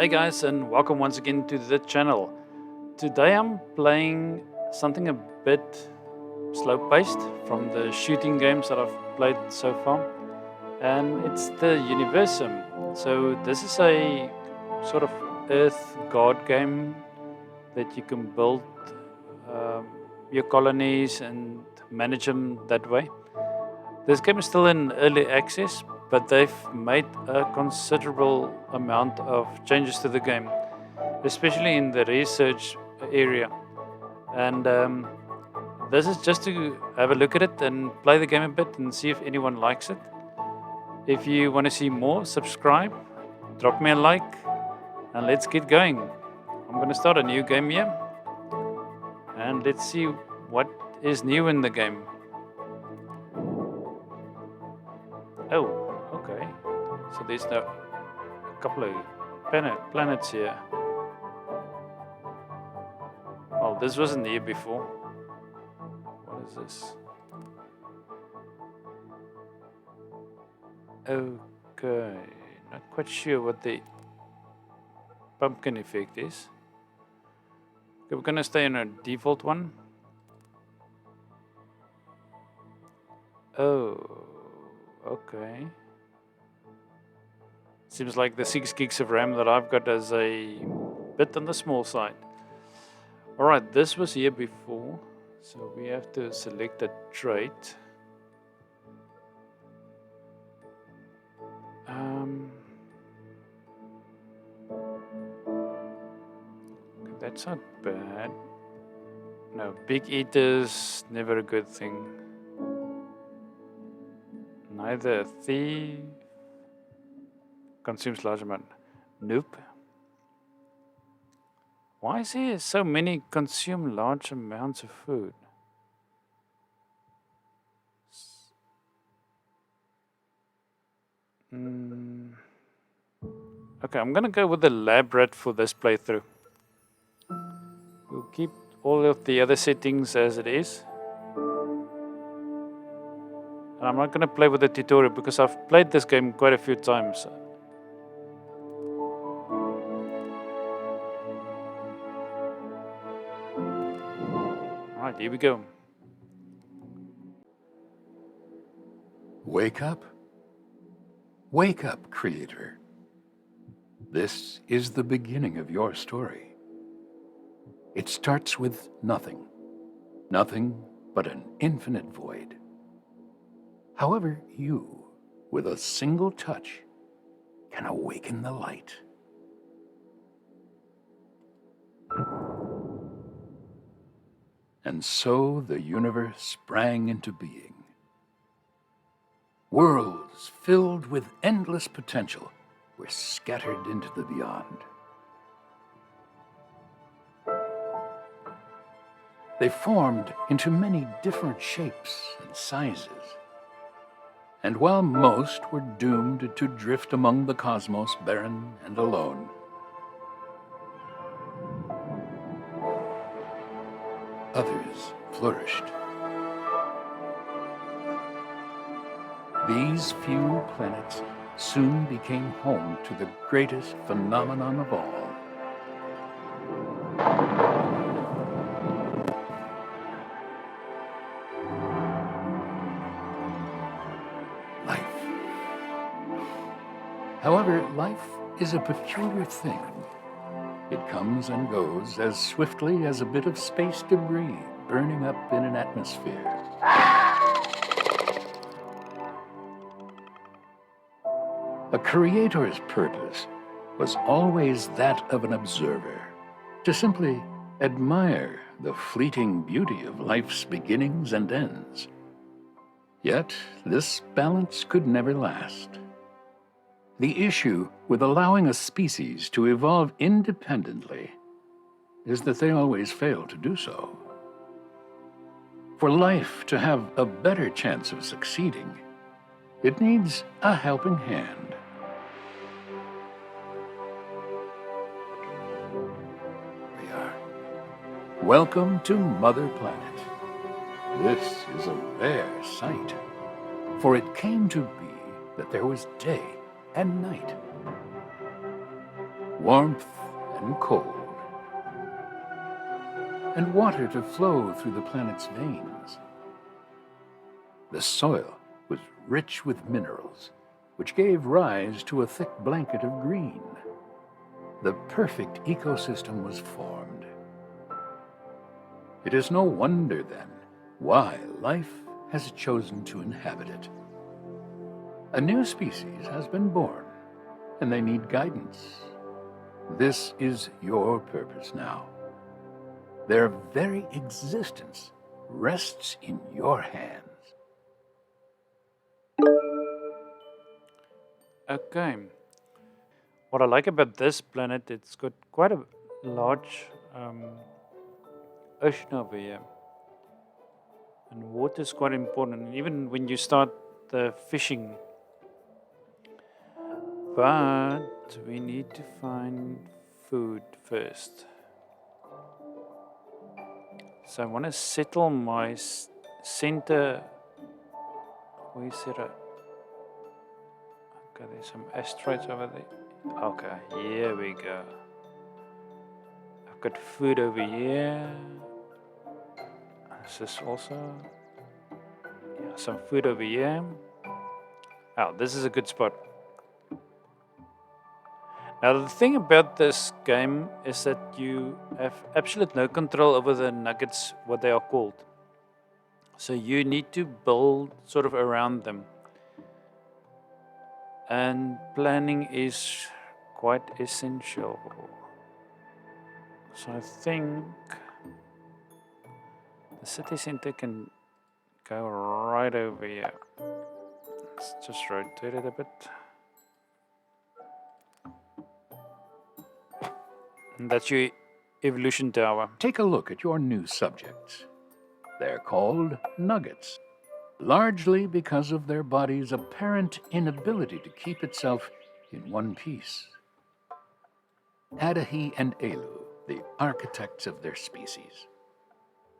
Hey guys, and welcome once again to the channel. Today I'm playing something a bit slow paced from the shooting games that I've played so far, and it's the Universim. So, this is a sort of Earth God game that you can build um, your colonies and manage them that way. This game is still in early access, but they've made a considerable amount of changes to the game, especially in the research area. And this is just to have a look at it and play the game a bit and see if anyone likes it. If you want to see more, subscribe, drop me a like, and let's get going. I'm going to start a new game here, and let's see what is new in the game. Oh, okay. So there's a couple of planets here. Oh, this wasn't here before. What is this? Okay, not quite sure what the pumpkin effect is. Okay, we're gonna stay on a default one. Oh, okay. Seems like the 6 gigs of RAM that I've got is a bit on the small side. Alright, this was here before, so we have to select a trait. That's not bad. No, big eaters, never a good thing. Neither a thief. Consumes large amount. Nope. Why is there so many consume large amounts of food? Okay, I'm gonna go with the lab rat for this playthrough. We'll keep all of the other settings as it is. And I'm not gonna play with the tutorial because I've played this game quite a few times. Alright, here we go. Wake up. Wake up, Creator. This is the beginning of your story. It starts with nothing. Nothing but an infinite void. However, you, with a single touch, can awaken the light. And so the universe sprang into being. Worlds filled with endless potential were scattered into the beyond. They formed into many different shapes and sizes. And while most were doomed to drift among the cosmos barren and alone, others flourished. These few planets soon became home to the greatest phenomenon of all. Life. However, life is a peculiar thing. It comes and goes as swiftly as a bit of space debris burning up in an atmosphere. A creator's purpose was always that of an observer, to simply admire the fleeting beauty of life's beginnings and ends. Yet this balance could never last. The issue with allowing a species to evolve independently is that they always fail to do so. For life to have a better chance of succeeding, it needs a helping hand. We are. Welcome to Mother Planet. This is a rare sight, for it came to be that there was day and night. warmth and cold, and water to flow through the planet's veins. The soil was rich with minerals, which gave rise to a thick blanket of green. The perfect ecosystem was formed. It is no wonder, then, why life has chosen to inhabit it. A new species has been born, and they need guidance. This is your purpose now. Their very existence rests in your hands. Okay. What I like about this planet, it's got quite a large ocean over here. And water is quite important, and even when you start the fishing. But we need to find food first. So I want to settle my center. Where is it? Okay, there's some asteroids over there. Okay, here we go. I've got food over here. This is also, yeah, some food over here. Oh, this is a good spot. Now, the thing about this game is that you have absolute no control over the nuggets, what they are called. So you need to build sort of around them. And planning is quite essential. So I think the city center can go right over here. Let's just rotate it a bit. And that's your evolution tower. Take a look at your new subjects. They're called nuggets, largely because of their body's apparent inability to keep itself in one piece. Adahi and Elu, the architects of their species.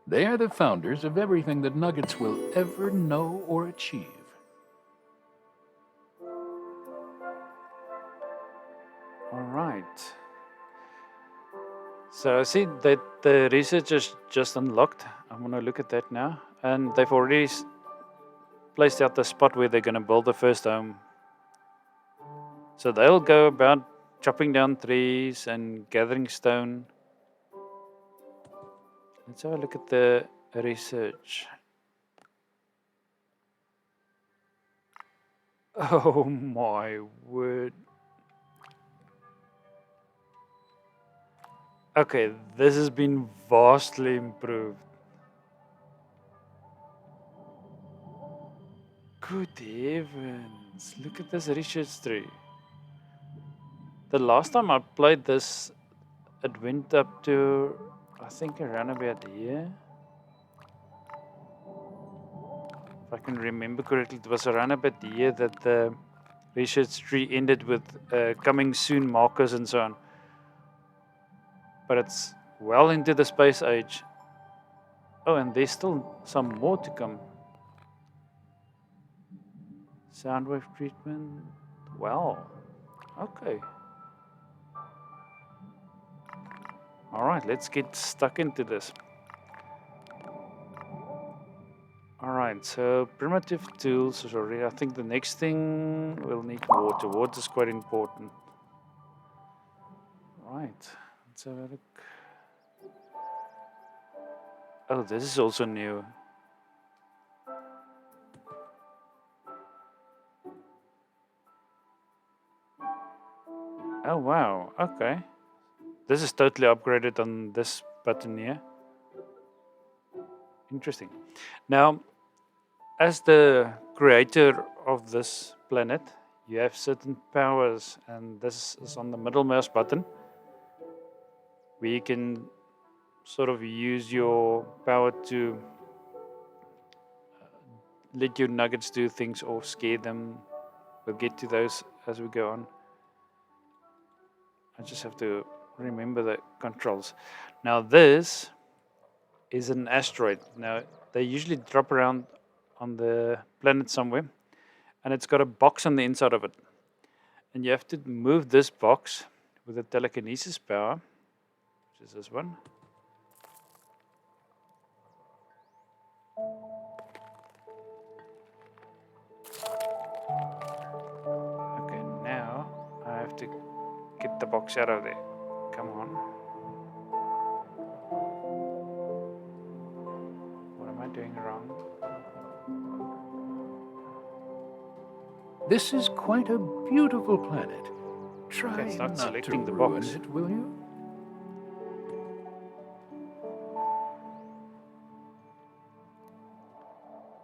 They are the founders of everything that nuggets will ever know or achieve. All right. So I see that the research is just unlocked. I'm going to look at that now. And they've already placed out the spot where they're going to build the first home. So they'll go about chopping down trees and gathering stone. Let's have a look at the research. Oh my word. Okay, this has been vastly improved. Good heavens, look at this research tree. The last time I played this, it went up to, I think, around about here. If I can remember correctly, it was around about here that the research tree ended with coming soon markers and so on. But it's well into the space age. Oh, and there's still some more to come. Sound wave treatment. Wow. Okay. All right, let's get stuck into this. All right, so primitive tools is already. I think the next thing we'll need water. Water is quite important. Right, let's have a look. Oh, this is also new. Oh, wow. Okay. This is totally upgraded on this button here. Interesting. Now, as the creator of this planet, you have certain powers, and this is on the middle mouse button, where you can sort of use your power to let your nuggets do things or scare them. We'll get to those as we go on. I just have to remember the controls. Now this is an asteroid. Now they usually drop around on the planet somewhere, and it's got a box on the inside of it. And you have to move this box with the telekinesis power, which is this one. Okay, now I have to get the box out of there. Come on. What am I doing wrong? This is quite a beautiful planet. Try it's not not to selecting the ruin box. it, will you?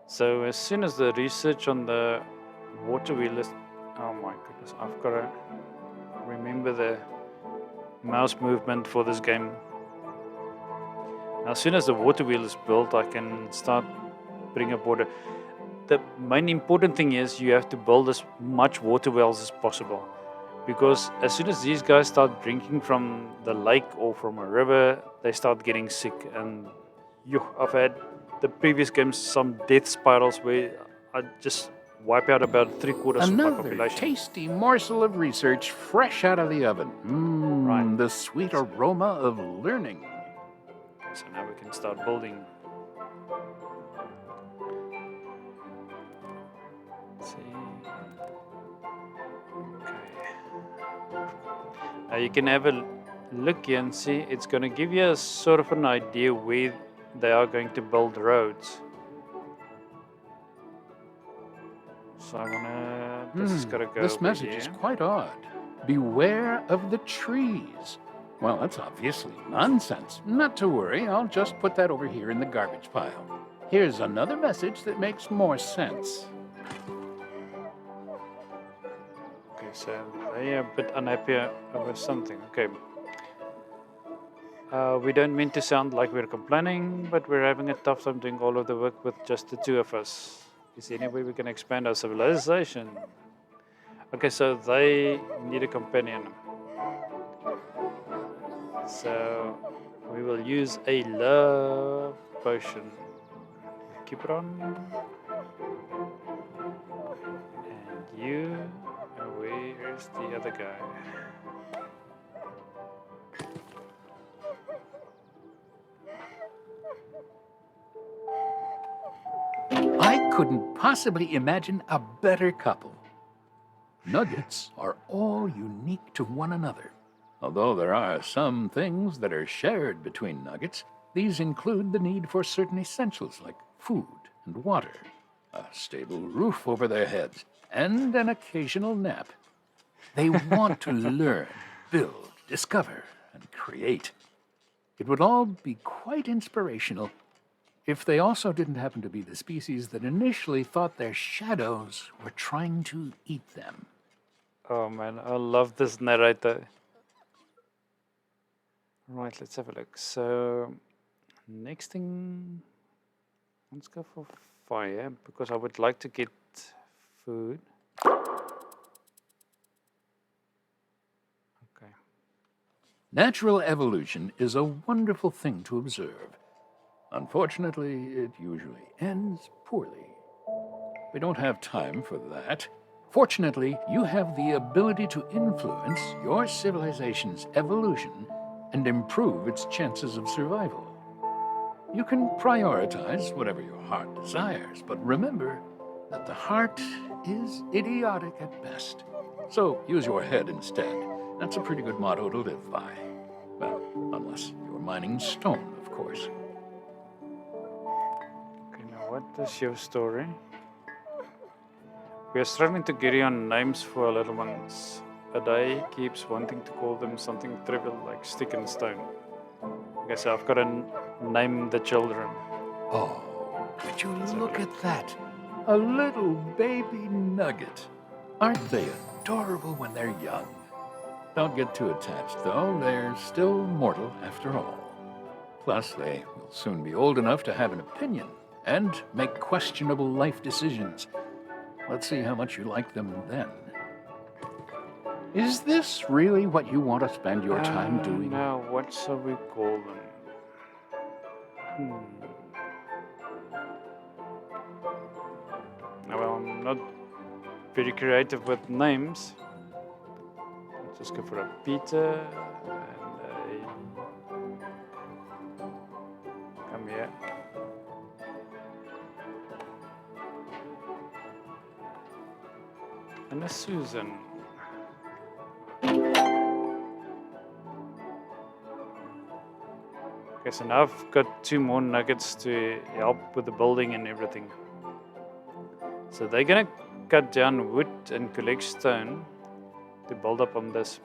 So as soon as the research on the water wheel is... Oh my goodness, I've got to remember the mouse movement for this game. Now, as soon as the water wheel is built, I can start putting up water. The main important thing is you have to build as much water wells as possible. Because as soon as these guys start drinking from the lake or from a river, they start getting sick. And I've had the previous games some death spirals where I just wipe out about 3/4 of my Another population. tasty morsel of research fresh out of the oven. Right. The sweet aroma of learning. So now we can start building. Let's see. Okay. You can have a look here and see. It's going to give you a sort of an idea where they are going to build roads. So I'm gonna. This is gonna go. This message is quite odd. Beware of the trees. Well, that's obviously nonsense. Not to worry, I'll just put that over here in the garbage pile. Here's another message that makes more sense. Okay, so they are a bit unhappy over something. Okay. We don't mean to sound like we're complaining, but we're having a tough time doing all of the work with just the two of us. Is there any way we can expand our civilization? Okay, so they need a companion. So we will use a love potion. Keep it on. And you, where's the other guy? I couldn't possibly imagine a better couple. Nuggets are all unique to one another. Although there are some things that are shared between nuggets, these include the need for certain essentials like food and water, a stable roof over their heads, and an occasional nap. They want to learn, build, discover, and create. It would all be quite inspirational if they also didn't happen to be the species that initially thought their shadows were trying to eat them. Oh man, I love this narrator. Right, let's have a look. So, next thing, let's go for fire because I would like to get food. Okay. Natural evolution is a wonderful thing to observe. Unfortunately, it usually ends poorly. We don't have time for that. Fortunately, you have the ability to influence your civilization's evolution and improve its chances of survival. You can prioritize whatever your heart desires, but remember that the heart is idiotic at best. So use your head instead. That's a pretty good motto to live by. Well, unless you're mining stone, of course. Okay, now what is your story? We are struggling to get on names for our little ones. Ade keeps wanting to call them something trivial like stick and stone. Okay, so I've got to name the children. Oh, would you look at that? A little baby nugget. Aren't they adorable when they're young? Don't get too attached, though. They're still mortal after all. Plus, they will soon be old enough to have an opinion and make questionable life decisions. Let's see how much you like them then. Is this really what you want to spend your time doing? Now, what shall we call them? Well, I'm not very creative with names. Just go for a pizza and come here. And a Susan. Okay, so now I've got 2 more nuggets to help with the building and everything. So they're gonna cut down wood and collect stone to build up on this.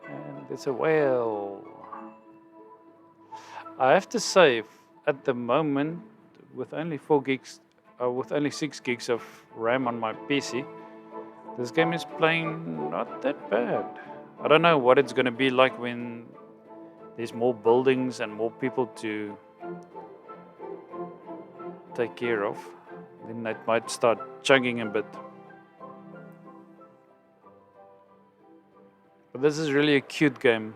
And there's a whale. I have to say, at the moment, with only 6 gigs of RAM on my PC, this game is playing not that bad. I don't know what it's gonna be like when there's more buildings and more people to take care of. Then it might start chugging a bit. But this is really a cute game.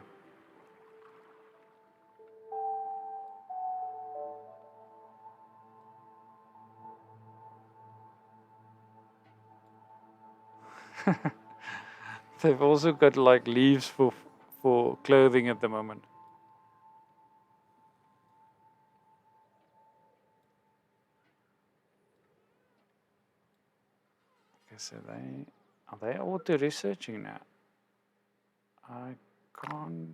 They've also got like leaves for clothing at the moment. Okay, so are they auto researching now? I can't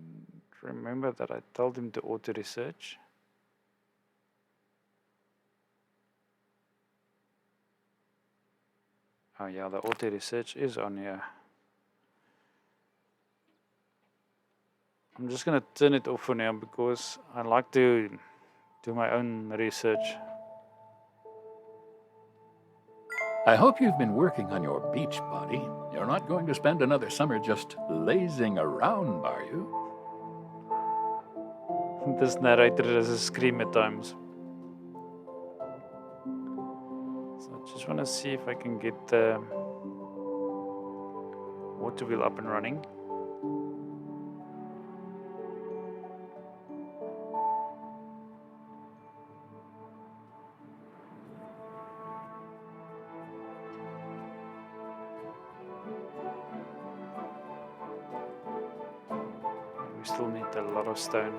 remember that I told him to auto research. Oh yeah, the auto research is on here. I'm just gonna turn it off for now because I like to do my own research. I hope you've been working on your beach body. You're not going to spend another summer just lazing around, are you? This narrator does a scream at times. So I just want to see if I can get the water wheel up and running. We still need a lot of stone.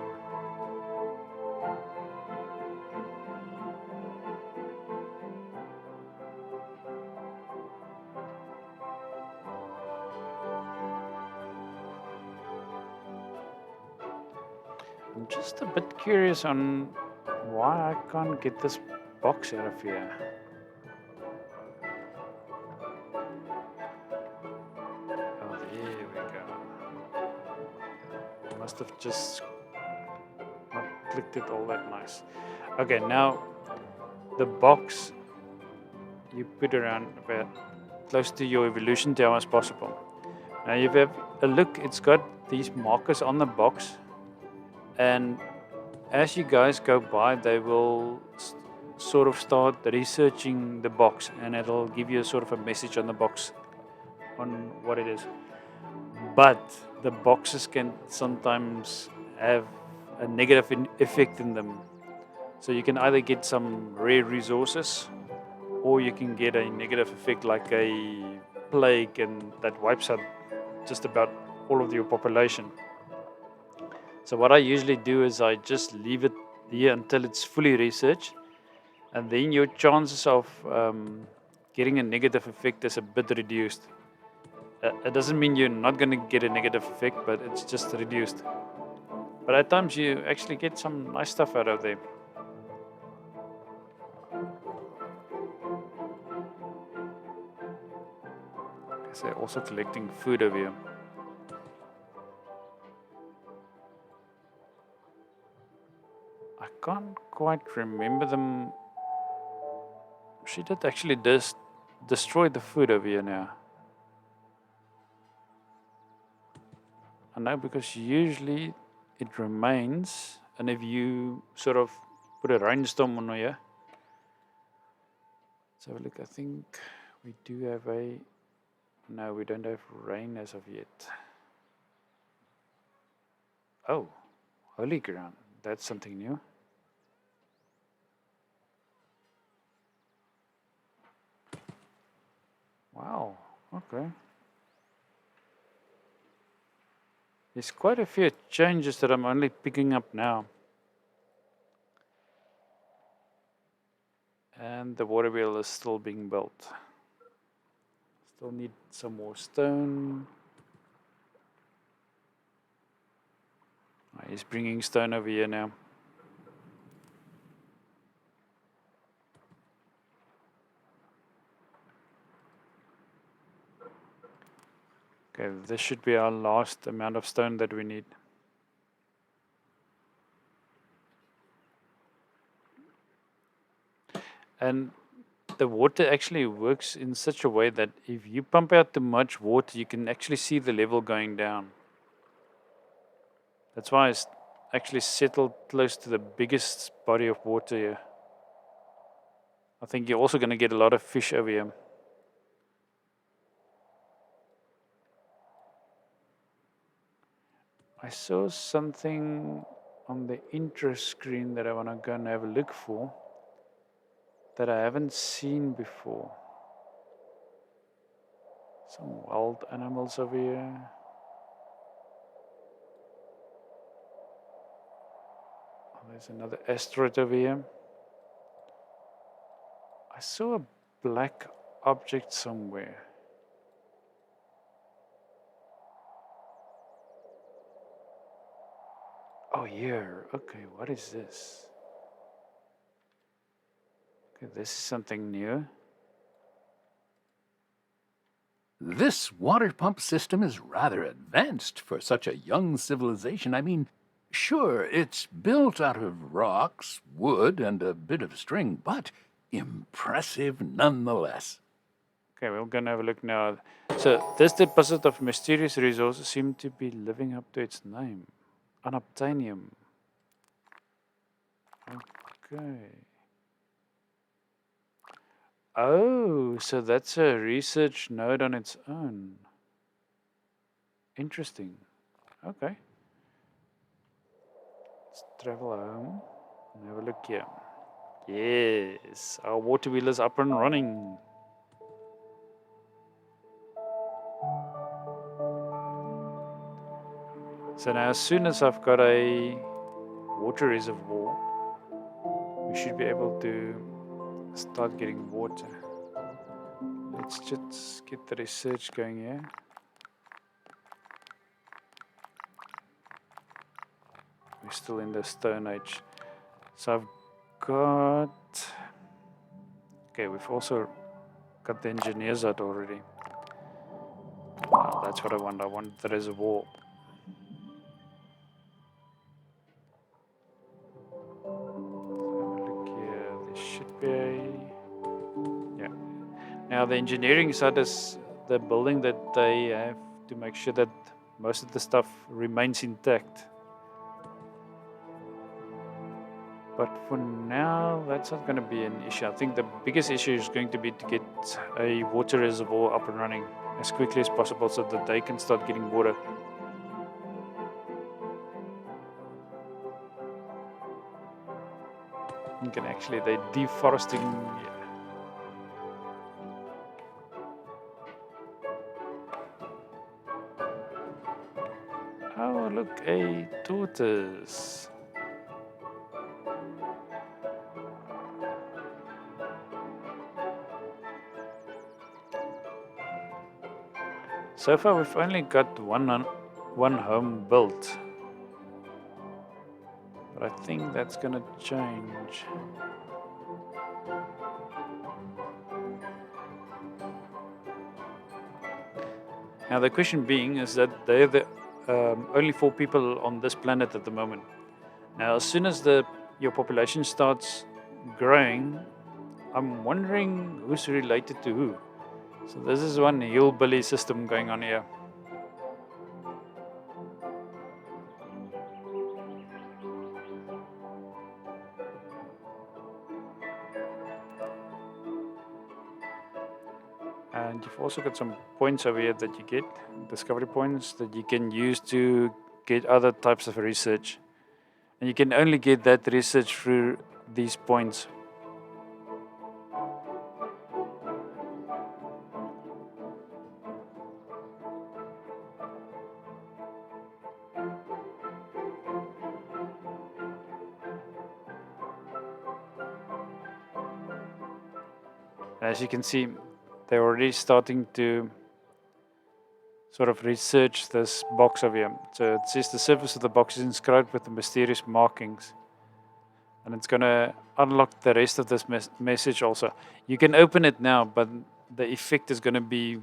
I'm just a bit curious on why I can't get this box out of here. Oh, there we go. I must have just not clicked it all that nice. Okay, now the box you put around about close to your evolution tower as possible. Now you have a look, it's got these markers on the box, and as you guys go by, they will sort of start researching the box, and it'll give you a sort of a message on the box on what it is. But the boxes can sometimes have a negative effect in them. So you can either get some rare resources, or you can get a negative effect like a plague, and that wipes out just about all of your population. So what I usually do is I just leave it here until it's fully researched, and then your chances of getting a negative effect is a bit reduced. It doesn't mean you're not going to get a negative effect, but it's just reduced. But at times you actually get some nice stuff out of there. So also collecting food over here. I can't quite remember them. She did actually destroy the food over here now. I know, because usually it remains, and if you sort of put a rainstorm on here. So look, I think we do have a. No, we don't have rain as of yet. Oh, holy ground. That's something new. Wow, okay. There's quite a few changes that I'm only picking up now. And the water wheel is still being built. Still need some more stone. He's bringing stone over here now. Okay, this should be our last amount of stone that we need. And the water actually works in such a way that if you pump out too much water, you can actually see the level going down. That's why it's actually settled close to the biggest body of water here. I think you're also going to get a lot of fish over here. I saw something on the intro screen that I want to go and have a look for that I haven't seen before. Some wild animals over here. Oh, there's another asteroid over here. I saw a black object somewhere. Oh, here. Okay, what is this? Okay, this is something new. This water pump system is rather advanced for such a young civilization. I mean, sure, it's built out of rocks, wood, and a bit of string, but impressive nonetheless. Okay, we're going to have a look now. So, this deposit of mysterious resources seems to be living up to its name. Unobtainium. Okay. Oh, so that's a research node on its own. Interesting. Okay. Let's travel home and have a look here. Yes, our water wheel is up and running. So now as soon as I've got a water reservoir, we should be able to start getting water. Let's just get the research going here. We're still in the Stone Age. So I've got... Okay, we've also got the engineers out already. Wow, that's what I want. I want the reservoir. Look here, there should be a... Yeah. Now the engineering side is the building that they have to make sure that most of the stuff remains intact. But for now, that's not going to be an issue. I think the biggest issue is going to be to get a water reservoir up and running as quickly as possible so that they can start getting water. You can actually, they're deforesting. Oh, look, a tortoise. So far, we've only got one home built. But I think that's going to change. Now, the question being is that they're the only 4 people on this planet at the moment. Now, as soon as your population starts growing, I'm wondering who's related to who. So this is one hillbilly system going on here. And you've also got some points over here that you get, discovery points that you can use to get other types of research. And you can only get that research through these points. As you can see, they're already starting to sort of research this box over here. So it says the surface of the box is inscribed with the mysterious markings. And it's going to unlock the rest of this message also. You can open it now, but the effect is going to be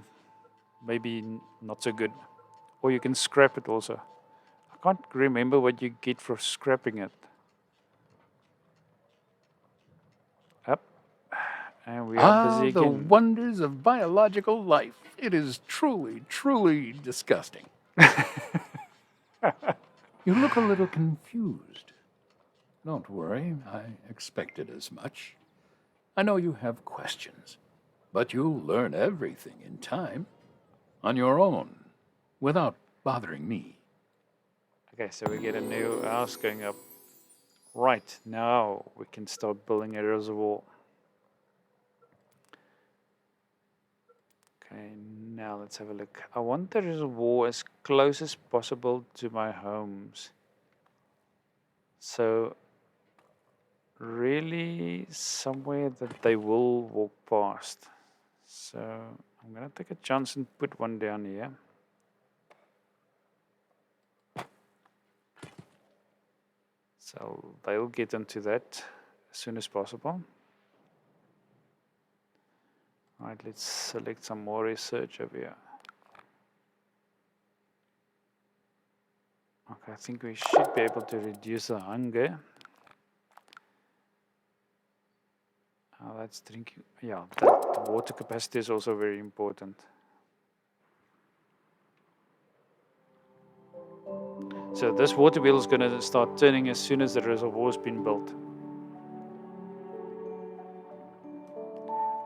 maybe not so good. Or you can scrap it also. I can't remember what you get for scrapping it. Up. And we are busy the again. wonders of biological life. It is truly, truly disgusting. You look a little confused. Don't worry, I expected as much. I know you have questions, but you'll learn everything in time, on your own, without bothering me. Okay, so we get a new house going up. Right, now we can start building a reservoir. Okay, now let's have a look. I want the reservoir as close as possible to my homes. So, really somewhere that they will walk past. So, I'm going to take a chance and put one down here. So, they'll get into that as soon as possible. All right, let's select some more research over here. Okay, I think we should be able to reduce the hunger. That's drinking. Yeah, that water capacity is also very important. So this water wheel is going to start turning as soon as the reservoir has been built.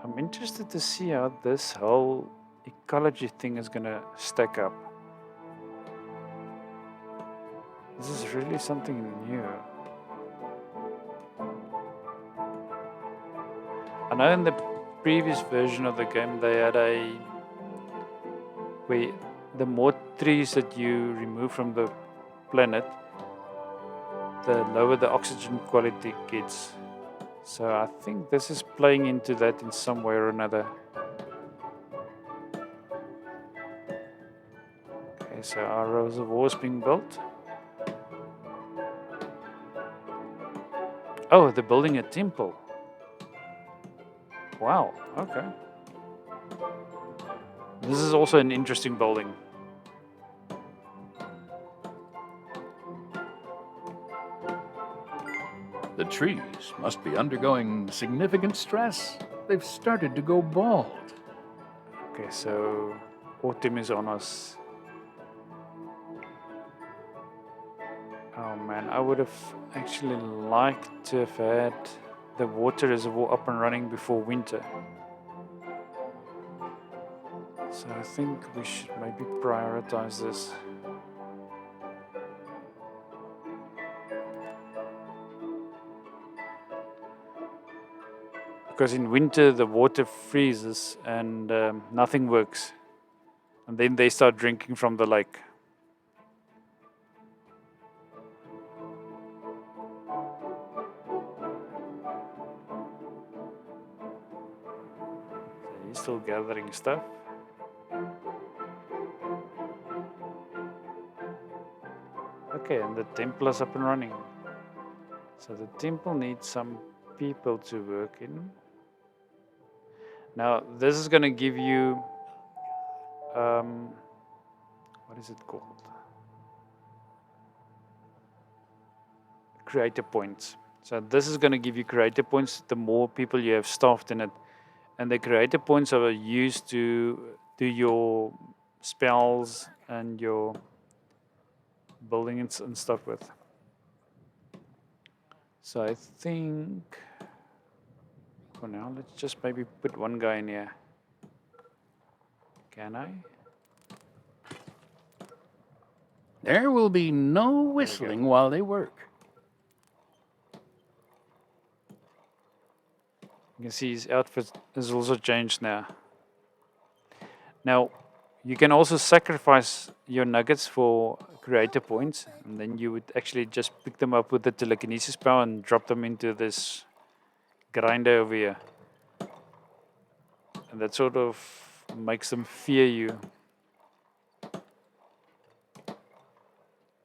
I'm interested to see how this whole ecology thing is going to stack up. This is really something new. I know in the previous version of the game they had where the more trees that you remove from the planet, the lower the oxygen quality gets. So I think this is playing into that in some way or another. Okay, so our reservoir is being built. Oh, they're building a temple. Wow, okay. This is also an interesting building. The trees must be undergoing significant stress. They've started to go bald. Okay, so autumn is on us. Oh man, I would have actually liked to have had the water reservoir up and running before winter. So I think we should maybe prioritize this. Because in winter the water freezes and nothing works. And then they start drinking from the lake. So he's still gathering stuff. Okay, and the temple is up and running. So the temple needs some people to work in. Now, this is going to give you, what is it called? Creator points. So this is going to give you creator points the more people you have staffed in it. And the creator points are used to do your spells and your building and stuff with. So I think for now, let's just maybe put one guy in here. Can I? There will be no whistling while they work. You can see his outfit has also changed now. Now, you can also sacrifice your nuggets for creator points, and then you would actually just pick them up with the telekinesis power and drop them into this grinder over here. And that sort of makes them fear you.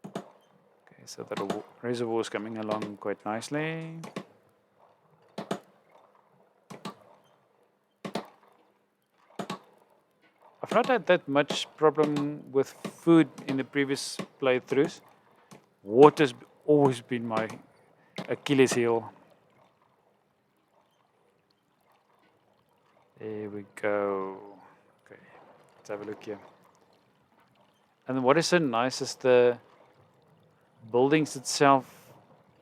Okay, so the reservoir is coming along quite nicely. I've not had that much problem with food in the previous playthroughs. Water's always been my Achilles heel. There we go. Okay, let's have a look here. And what is so nice is the buildings itself.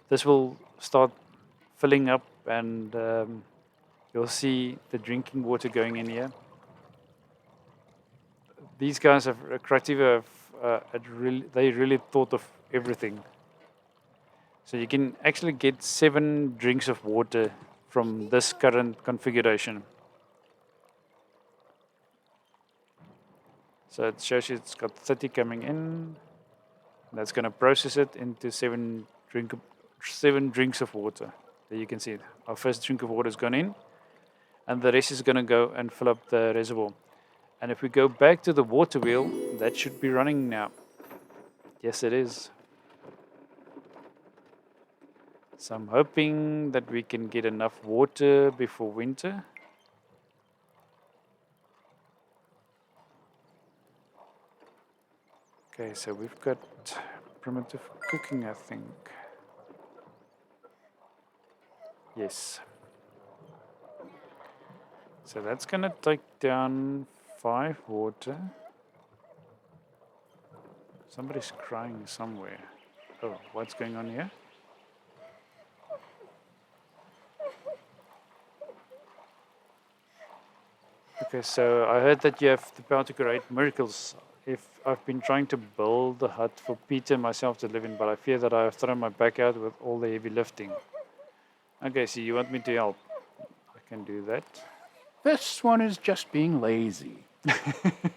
This will start filling up, and you'll see the drinking water going in here. These guys have Creativa. They really thought of everything. So you can actually get 7 drinks of water from this current configuration. So it shows you it's got 30 coming in. That's going to process it into 7 drinks of water. There you can see it. Our first drink of water has gone in, and the rest is going to go and fill up the reservoir. And if we go back to the water wheel, that should be running now. Yes, it is. So I'm hoping that we can get enough water before winter. Okay, so we've got primitive cooking, I think. Yes. So that's going to take down 5 water. Somebody's crying somewhere. Oh, what's going on here? Okay, so I heard that you have the power to create miracles. If I've been trying to build a hut for Peter and myself to live in, but I fear that I have thrown my back out with all the heavy lifting. Okay, so you want me to help? I can do that. This one is just being lazy.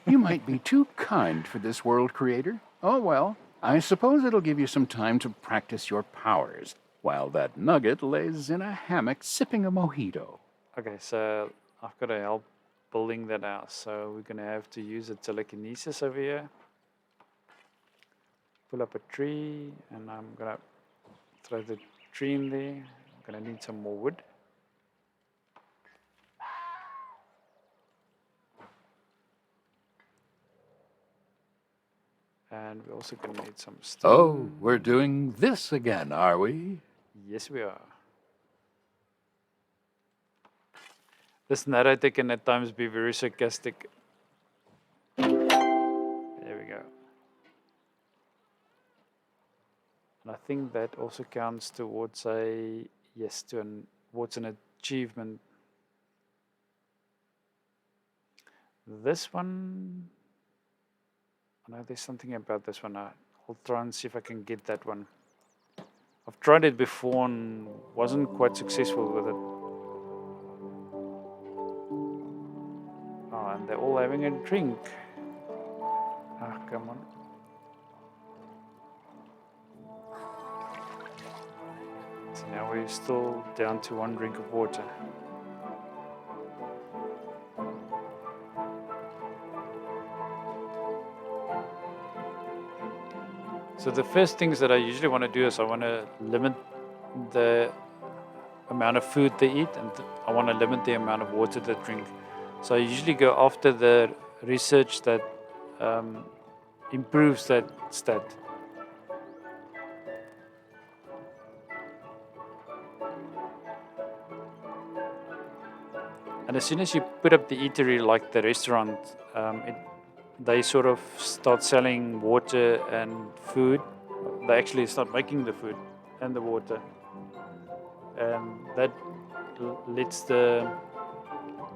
You might be too kind for this world creator. Oh well, I suppose it'll give you some time to practice your powers, while that nugget lays in a hammock sipping a mojito. Okay, so I've got to help building that out. So we're going to have to use a telekinesis over here. Pull up a tree, and I'm going to throw the tree in there. I'm going to need some more wood. And we're also going to need some stone. Oh, we're doing this again, are we? Yes, we are. This narrator can at times be very sarcastic. There we go. And I think that also counts towards towards an achievement. This one, I know there's something about this one. I'll try and see if I can get that one. I've tried it before and wasn't quite successful with it. Oh, and they're all having a drink. Ah, come on. So now we're still down to 1 drink of water. So the first things that I usually want to do is I want to limit the amount of food they eat, and I want to limit the amount of water they drink. So I usually go after the research that improves that stat. And as soon as you put up the eatery like the restaurant, they sort of start selling water and food. They actually start making the food and the water. And that lets the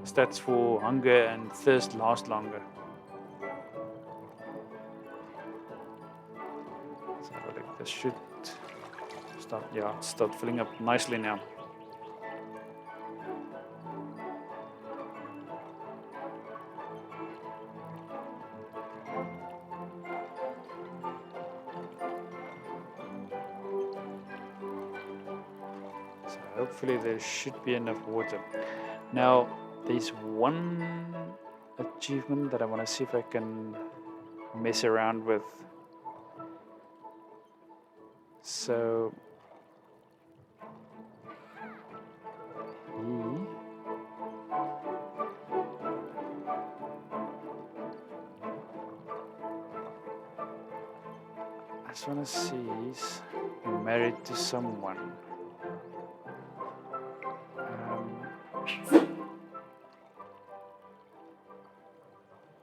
stats for hunger and thirst last longer. So like this should start filling up nicely now. Hopefully there should be enough water. Now, There's one achievement that I want to see if I can mess around with. So he I just want to see he's married to someone.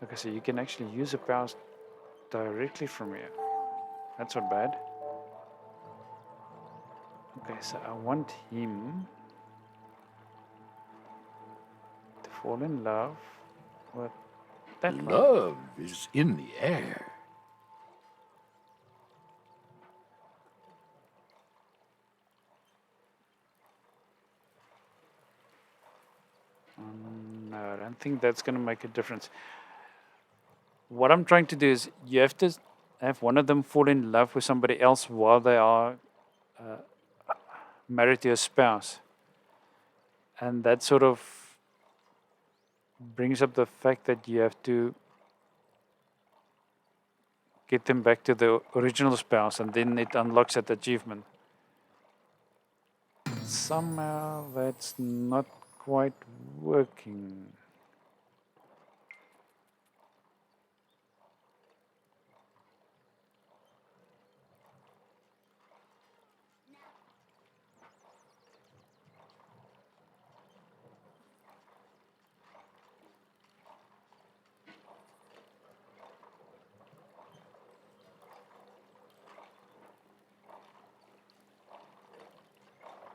Okay, so you can actually use a powers directly from here. That's not bad. Okay, so I want him to fall in love with that one. Love is in the air. No, I don't think that's going to make a difference. What I'm trying to do is you have to have one of them fall in love with somebody else while they are married to a spouse. And that sort of brings up the fact that you have to get them back to the original spouse, and then it unlocks that achievement. Somehow that's not quite working.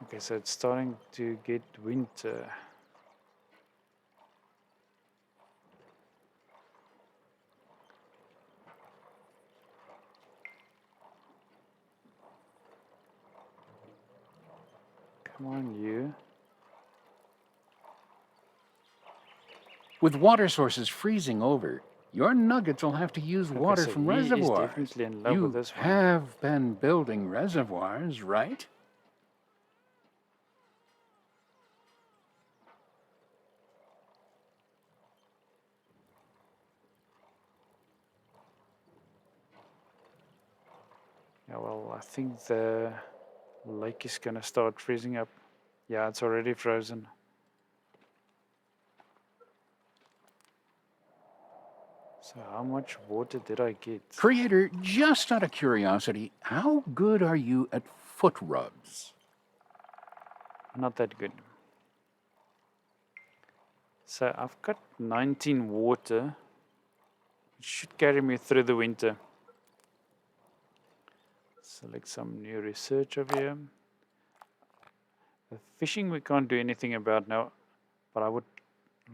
Okay, so it's starting to get winter. Come on, you. With water sources freezing over, your nuggets will have to use water so from he is reservoirs. definitely in love You with this one. have been building reservoirs, right? Yeah, well, I think the lake is going to start freezing up. Yeah, it's already frozen. So how much water did I get? Creator, just out of curiosity, how good are you at foot rubs? Not that good. So I've got 19 water. It should carry me through the winter. Select some new research over here. The fishing we can't do anything about now, but I would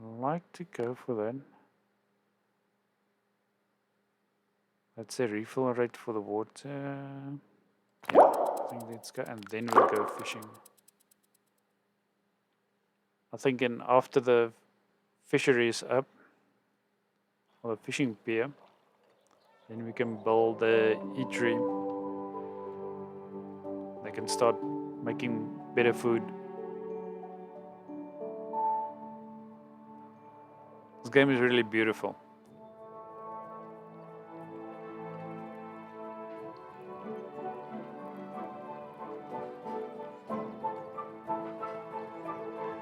like to go for that. Let's say refill rate for the water. Yeah, I think let's go, and then we'll go fishing. I think after the fishery is up, or the fishing pier, then we can build the eatery. They can start making better food. This game is really beautiful.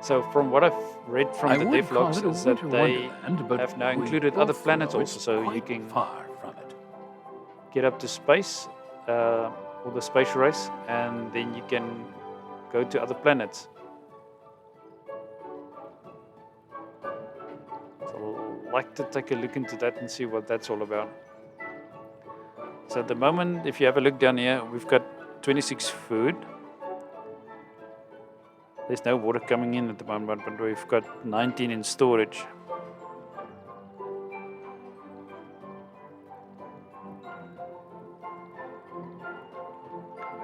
So from what I've read from the devlogs is that they have now included other planets also, so you can far from it. get up to space, or the space race, and then you can go to other planets. So I'd like to take a look into that and see what that's all about. So at the moment, if you have a look down here, we've got 26 food. There's no water coming in at the moment, but we've got 19 in storage.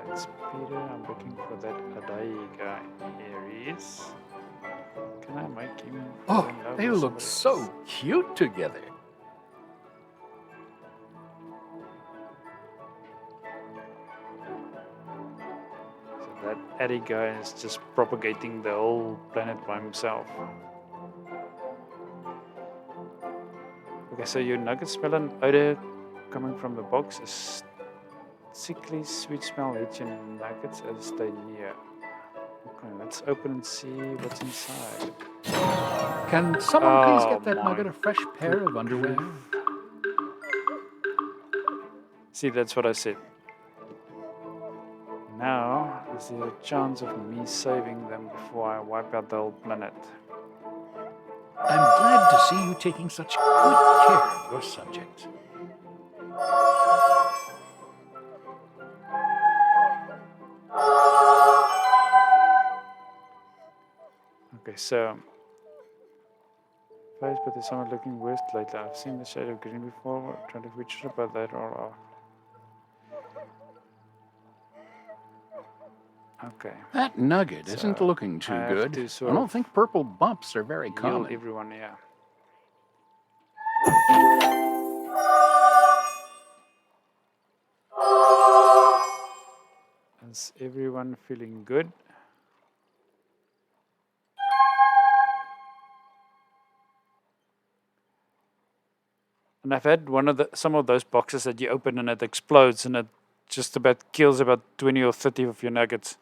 That's Peter. I'm looking for that Adai guy. Here he is. Can I make him? Oh, they look so cute together. That Addy guy is just propagating the whole planet by himself. Okay, so your nuggets smell an odor coming from the box. A sickly sweet smell hits your nuggets as they near. Okay, let's open and see what's inside. Can someone please Oh get that my nugget a fresh pair of underwear? See, that's what I said. Now, is there a chance of me saving them before I wipe out the whole planet? I'm glad to see you taking such good care of your subjects. Okay, so face, but there's someone looking worse lately. I've seen the shade of green before. Trying to reach about that or okay. That nugget So isn't looking I too have good. to I sort don't of think purple bumps are very heal common. everyone, yeah. Is everyone feeling good? And I've had some of those boxes that you open and it explodes and it just about kills about 20 or 30 of your nuggets.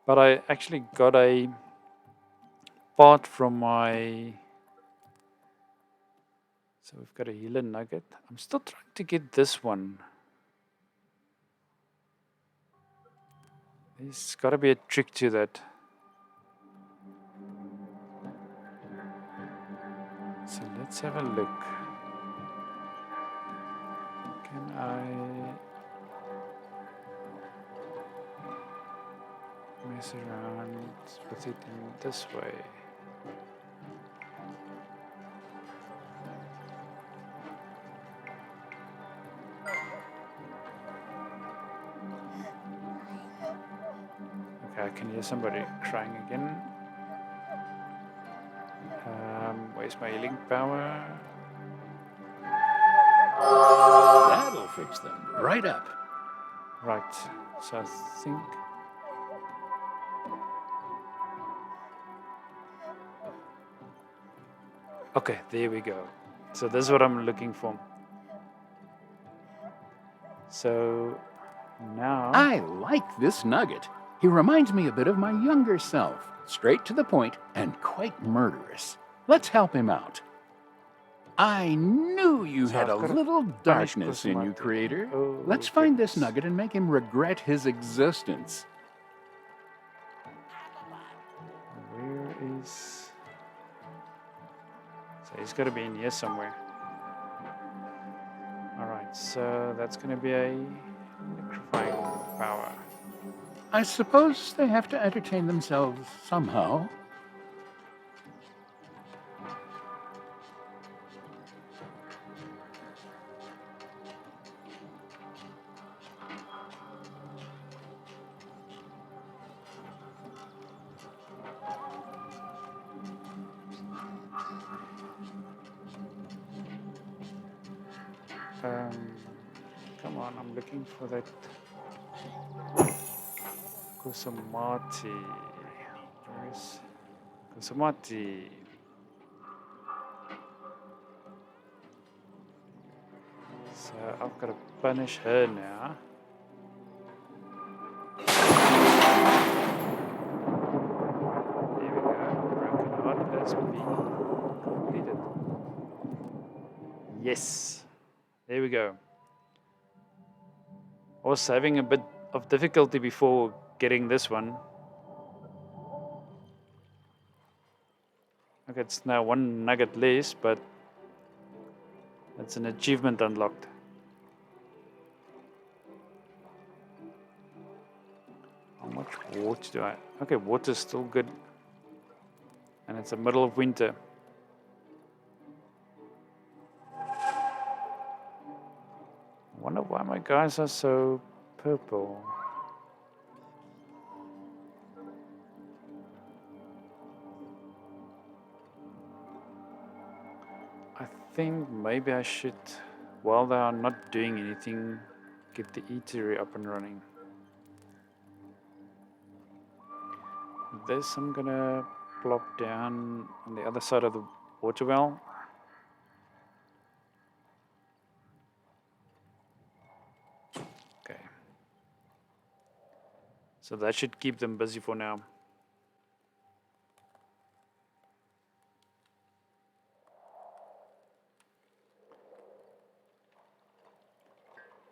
But I actually got a part from my... So we've got a healer nugget. I'm still trying to get this one. There's got to be a trick to that. So let's have a look. Can I mess around with it in this way? Okay, I can hear somebody crying again. Where's my healing power? That'll fix them right up. Right, so I think... Okay, there we go. So this is what I'm looking for. So now... I like this nugget. He reminds me a bit of my younger self. Straight to the point and quite murderous. Let's help him out. I knew you had a I've got to little punish darkness in you, Kusamati. Creator. Oh, Let's find this goodness. nugget and make him regret his existence. Where is... So he's got to be in here somewhere. Alright, so that's going to be a electrifying power. I suppose they have to entertain themselves somehow. Come on, I'm looking for that Kusamati. Where is Kusamati? So I've got to punish her now. There we go. Broken heart has been completed. Yes. There we go. I was having a bit of difficulty before getting this one. Okay, it's now one nugget less, but it's an achievement unlocked. How much water do I... Okay, water's still good. And it's the middle of winter. I wonder why my guys are so purple. I think maybe I should, while they are not doing anything, get the eatery up and running. This I'm gonna plop down on the other side of the water well. So that should keep them busy for now.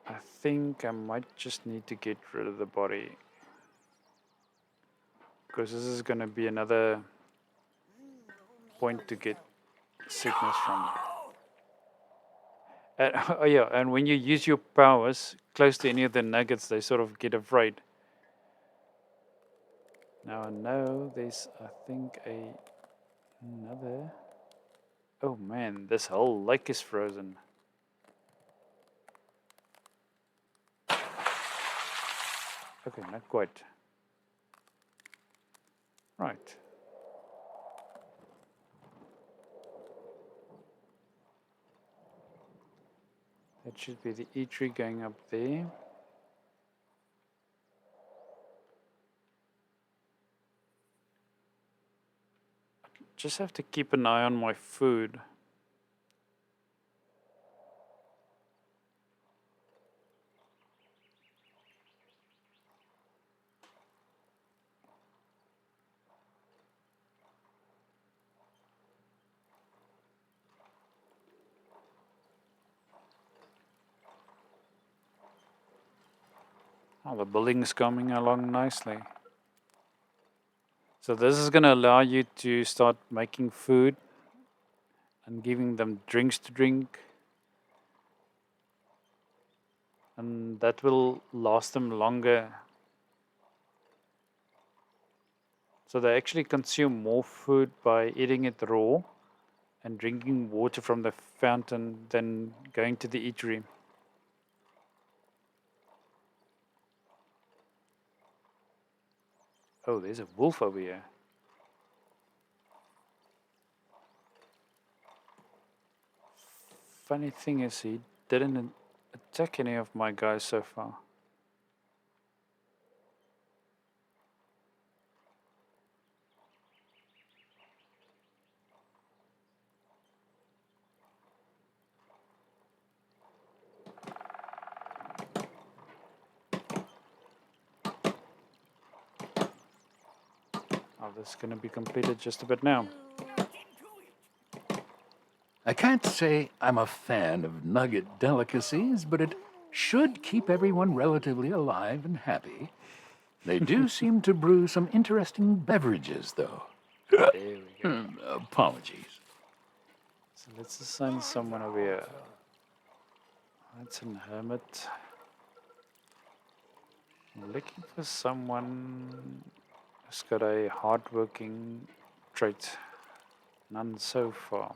I think I might just need to get rid of the body, because this is going to be another point to get sickness from. And, oh yeah, and when you use your powers close to any of the nuggets, they sort of get afraid. Now I know there's, I think, another. Oh man, this whole lake is frozen. Okay, not quite. Right. That should be the eatery going up there. Just have to keep an eye on my food. Oh, the building's coming along nicely. So this is going to allow you to start making food and giving them drinks to drink. And that will last them longer. So they actually consume more food by eating it raw and drinking water from the fountain than going to the eatery. Oh, there's a wolf over here. Funny thing is, he didn't attack any of my guys so far. Oh, this is going to be completed just a bit now. I can't say I'm a fan of nugget delicacies, but it should keep everyone relatively alive and happy. They do seem to brew some interesting beverages, though. There we go. Apologies. So let's assign someone over here. That's an hermit. I'm looking for someone who's got a hardworking trait. None so far.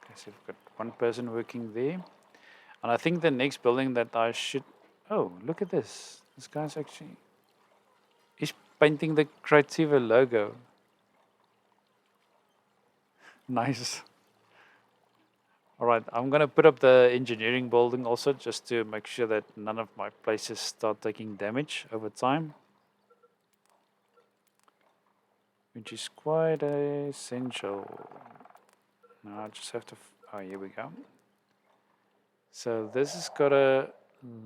Okay, so we've got one person working there. And I think the next building that I should... Oh, look at this. This guy's actually... He's painting the Creativa logo. Nice. All right, I'm going to put up the engineering building also, just to make sure that none of my places start taking damage over time. Which is quite essential. Now I just have to... Oh, here we go. So this has got a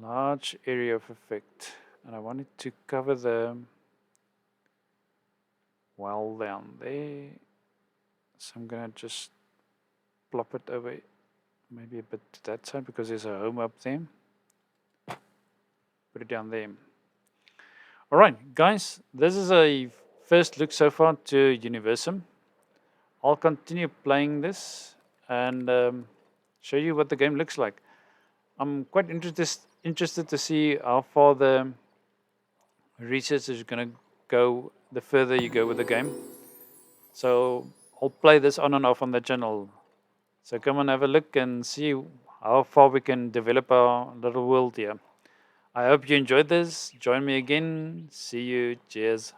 large area of effect, and I want it to cover the well down there. So I'm gonna just plop it over maybe a bit to that side, because there's a home up there. Put it down there. All right, guys, this is a first look so far to Universim. I'll continue playing this and show you what the game looks like. I'm quite interested to see how far the research is going to go the further you go with the game. So I'll play this on and off on the channel. So come and have a look and see how far we can develop our little world here. I hope you enjoyed this. Join me again. See you. Cheers.